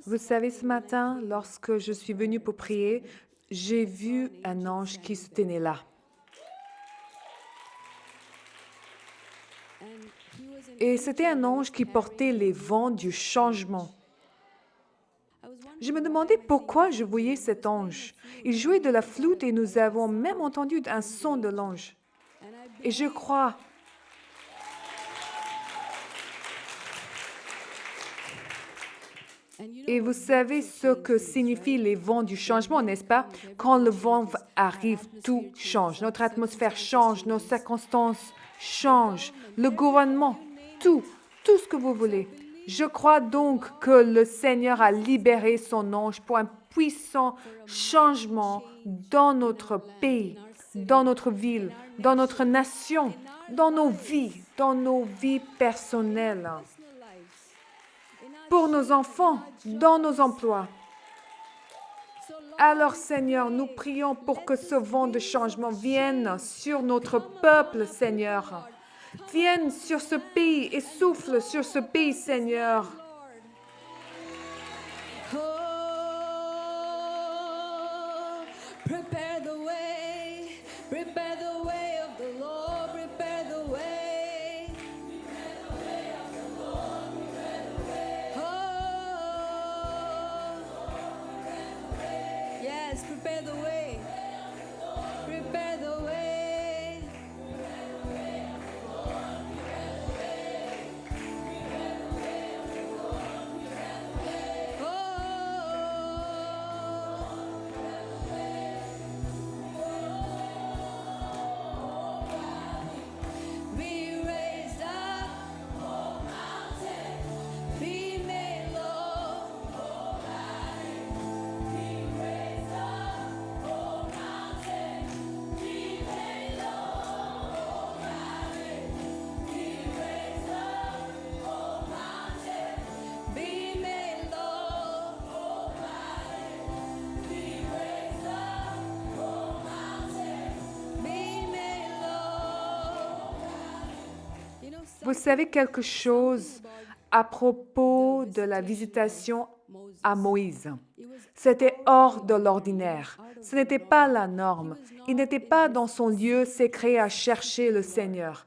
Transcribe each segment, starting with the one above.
Vous savez, ce matin, lorsque je suis venue pour prier, j'ai vu un ange qui se tenait là. Et c'était un ange qui portait les vents du changement. Je me demandais pourquoi je voyais cet ange. Il jouait de la flûte et nous avons même entendu un son de l'ange. Et je crois. Et vous savez ce que signifient les vents du changement, n'est-ce pas? Quand le vent arrive, tout change. Notre atmosphère change, nos circonstances changent, le gouvernement, tout ce que vous voulez. Je crois donc que le Seigneur a libéré son ange pour un puissant changement dans notre pays, dans notre ville, dans notre nation, dans nos vies personnelles, pour nos enfants, dans nos emplois. Alors Seigneur, nous prions pour que ce vent de changement vienne sur notre peuple, Seigneur. Vienne sur ce pays et souffle sur ce pays, Seigneur. Prepare the way of the Lord, prepare the way. Yes, prepare the way. Prepare the way. Be raised up, O mountain. Be made low, O valley. Be raised up, O mountain. Be made low, O valley. Be raised up, O mountain. Be made low, O valley. Be raised up, O mountain. Be made low. Vous savez quelque chose à propos de la visitation à Moïse? C'était hors de l'ordinaire. Ce n'était pas la norme. Il n'était pas dans son lieu secret à chercher le Seigneur.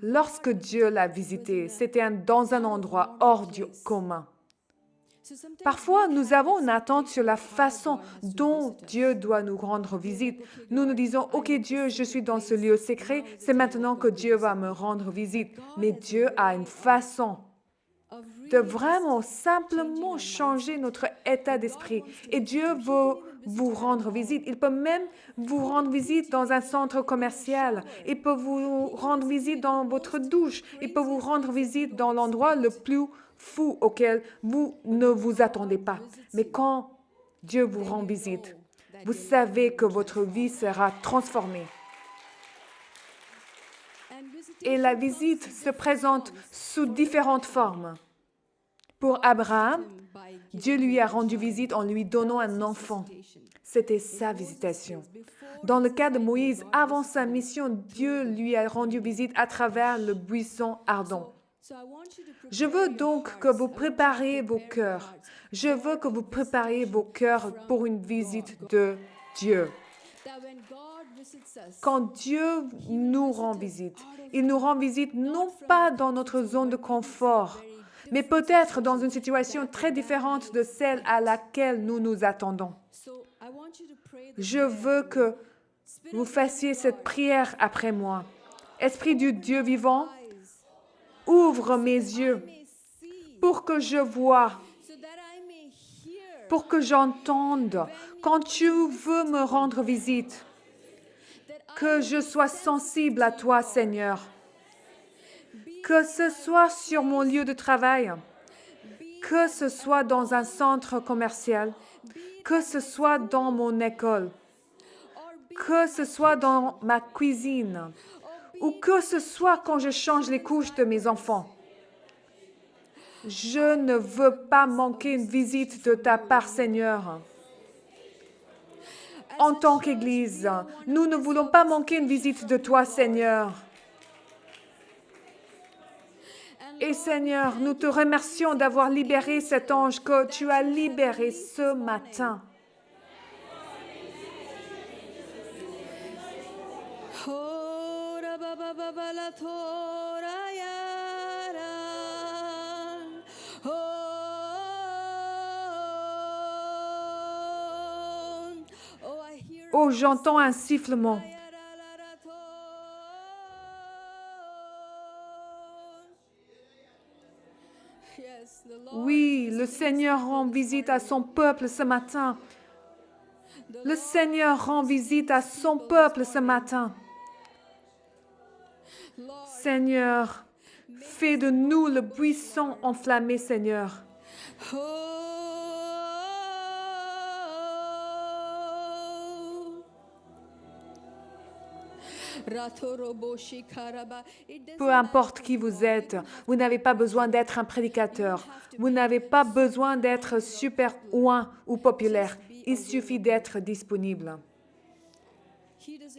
Lorsque Dieu l'a visité, c'était dans un endroit hors du commun. Parfois, nous avons une attente sur la façon dont Dieu doit nous rendre visite. Nous nous disons, « Ok Dieu, je suis dans ce lieu secret, c'est maintenant que Dieu va me rendre visite. » Mais Dieu a une façon de vraiment simplement changer notre état d'esprit. Et Dieu veut vous rendre visite. Il peut même vous rendre visite dans un centre commercial. Il peut vous rendre visite dans votre douche. Il peut vous rendre visite dans l'endroit le plus fou auquel vous ne vous attendez pas. Mais quand Dieu vous rend visite, vous savez que votre vie sera transformée. Et la visite se présente sous différentes formes. Pour Abraham, Dieu lui a rendu visite en lui donnant un enfant. C'était sa visitation. Dans le cas de Moïse, avant sa mission, Dieu lui a rendu visite à travers le buisson ardent. Je veux donc que vous prépariez vos cœurs. Je veux que vous prépariez vos cœurs pour une visite de Dieu. Quand Dieu nous rend visite, il nous rend visite non pas dans notre zone de confort, mais peut-être dans une situation très différente de celle à laquelle nous nous attendons. Je veux que vous fassiez cette prière après moi. Esprit du Dieu vivant, ouvre mes yeux pour que je voie, pour que j'entende quand tu veux me rendre visite, que je sois sensible à toi, Seigneur. Que ce soit sur mon lieu de travail, que ce soit dans un centre commercial, que ce soit dans mon école, que ce soit dans ma cuisine, ou que ce soit quand je change les couches de mes enfants. Je ne veux pas manquer une visite de ta part, Seigneur. En tant qu'Église, nous ne voulons pas manquer une visite de toi, Seigneur. Et Seigneur, nous te remercions d'avoir libéré cet ange que tu as libéré ce matin. Hora baba baba la tora yara. Oh, I hear Oh, j'entends un sifflement. Yes, the Lord Oui, le Seigneur rend visite à son peuple ce matin. Le Seigneur rend visite à son peuple ce matin. Seigneur, fais de nous le buisson enflammé, Seigneur. Peu importe qui vous êtes, vous n'avez pas besoin d'être un prédicateur. Vous n'avez pas besoin d'être super ouin ou populaire. Il suffit d'être disponible.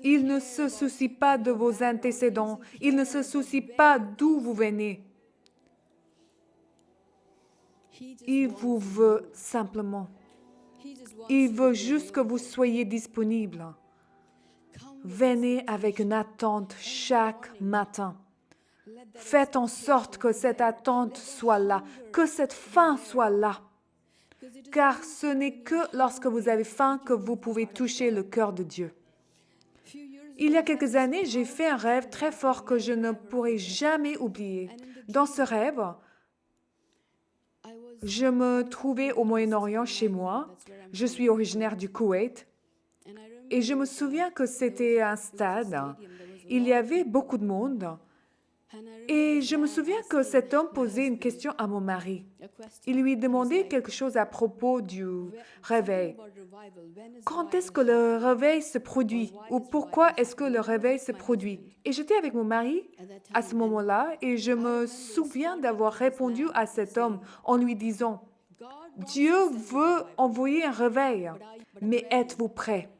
Il ne se soucie pas de vos antécédents. Il ne se soucie pas d'où vous venez. Il vous veut simplement. Il veut juste que vous soyez disponible. Venez avec une attente chaque matin. Faites en sorte que cette attente soit là, que cette faim soit là. Car ce n'est que lorsque vous avez faim que vous pouvez toucher le cœur de Dieu. Il y a quelques années, j'ai fait un rêve très fort que je ne pourrai jamais oublier. Dans ce rêve, je me trouvais au Moyen-Orient chez moi. Je suis originaire du Koweït. Et je me souviens que c'était un stade. Il y avait beaucoup de monde. Et je me souviens que cet homme posait une question à mon mari. Il lui demandait quelque chose à propos du réveil. Quand est-ce que le réveil se produit? Ou pourquoi est-ce que le réveil se produit? Et j'étais avec mon mari à ce moment-là et je me souviens d'avoir répondu à cet homme en lui disant, « Dieu veut envoyer un réveil, mais êtes-vous prêts?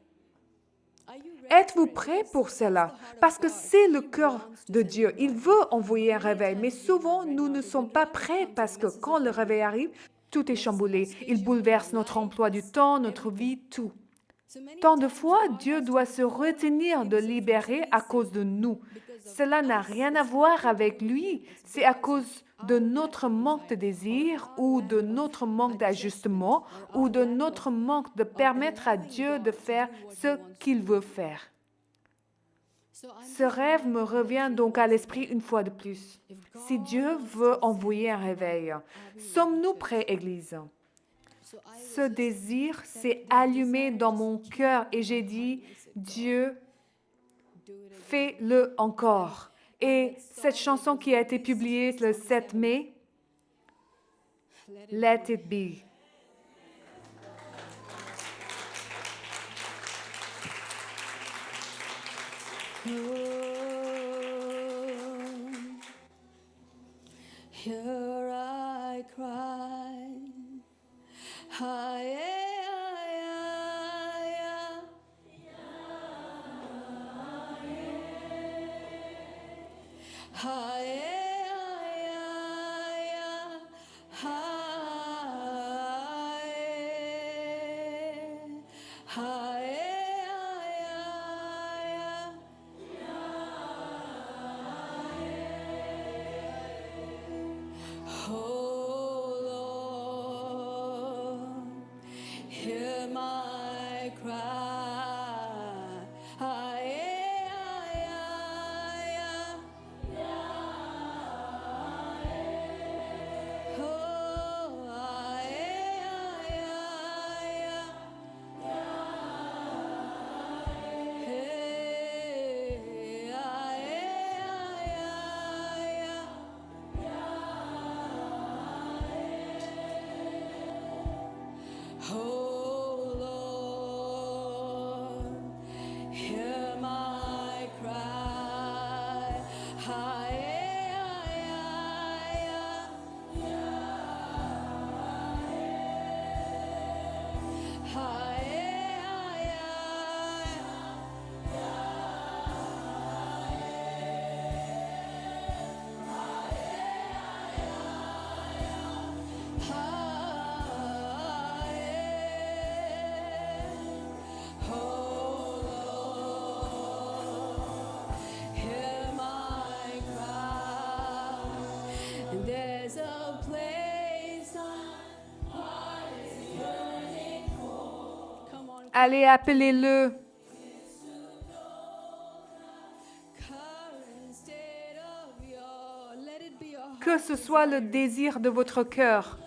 Êtes-vous prêts pour cela? Parce que c'est le cœur de Dieu. Il veut envoyer un réveil, mais souvent nous ne sommes pas prêts parce que quand le réveil arrive, tout est chamboulé. Il bouleverse notre emploi du temps, notre vie, tout. Tant de fois, Dieu doit se retenir de libérer à cause de nous. Cela n'a rien à voir avec lui. C'est à cause de notre manque de désir ou de notre manque d'ajustement ou de notre manque de permettre à Dieu de faire ce qu'il veut faire. Ce rêve me revient donc à l'esprit une fois de plus. Si Dieu veut envoyer un réveil, sommes-nous prêts, Église? Ce désir s'est allumé dans mon cœur et j'ai dit, Dieu, fais-le encore. Et cette chanson qui a été publiée le 7 mai, Let it be. Here I cry. Hi, Oh And there's a place our heart is burning for. Come on, Allez, appelez-le. current state of your, let it be your heart. Que ce soit le désir de votre cœur.